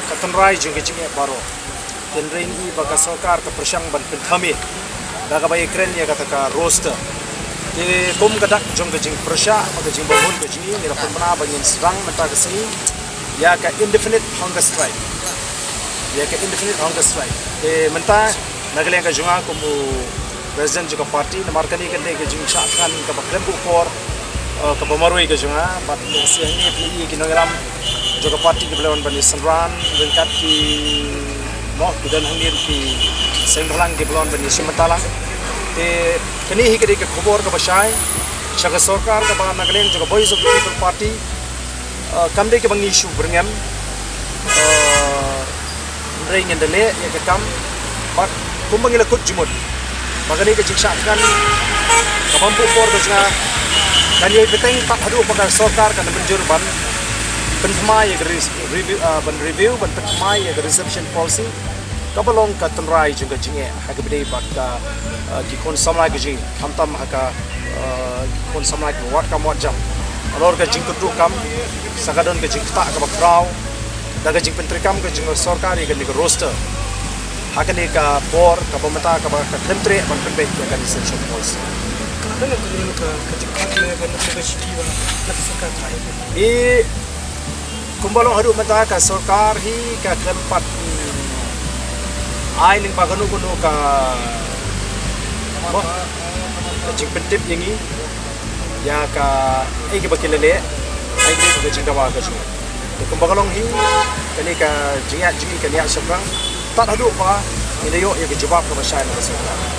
katanrai jung ke jinge baro tenrain I baga sarkar ka prashang ban pinthami daga bai kren ya kata ka roster te kom kadak jung ke jing prasha baga jing bahun ke jingi ni rapun mana banyin serang mata ke sini ya ka indefinite hunger strike te menta nagaleng ka junga komu president juga parti namarkani kan ke jing shatkan ka bakrem upor ka bamaroi ke junga bat siangni pi kinogram juga parti ke belawan bani Sanran lengkap ki moh dan handir ki senghalang ke belawan bani Simatalang te kini hikari ke khobor ke basai shaga sarkar ka ba nagaleng juga Voice of the People party kamde ke bangi isu berngam ring and dele ya ke kam bat kumbangila kut jumut magani ke jiksa kan kapampu por ke junga dan yoi peteng tak hadu pakai sarkar kan menjur ban penthmai ya review ban penthmai ya reception policy kabalong ka tanrai juga jinge hagabde bakka gikon samlai ke jing kamtam haka gikon samlai ke wat kam wat jam alor ke jing kutu kam sagadon ke jing tak ka bakrau daga jing pentrikam ke jing sarkar ya ke roster hakane ka por ka pemeta ka temtre ban penbek ya kan reception policy Kenapa nak ke cepat le kan universiti ba nak sarkar thai I kumbalong hadu mata ka sarkar hi ka tempat ai ning baganu kuno ka jing pentip yangi ya ka ai ke bakilele ai ke jing dawa ka su kumbalong hi kani ka jinga jingi kania sarkar tak hadu pa ini yo ya ke jawab ka basai na sarkar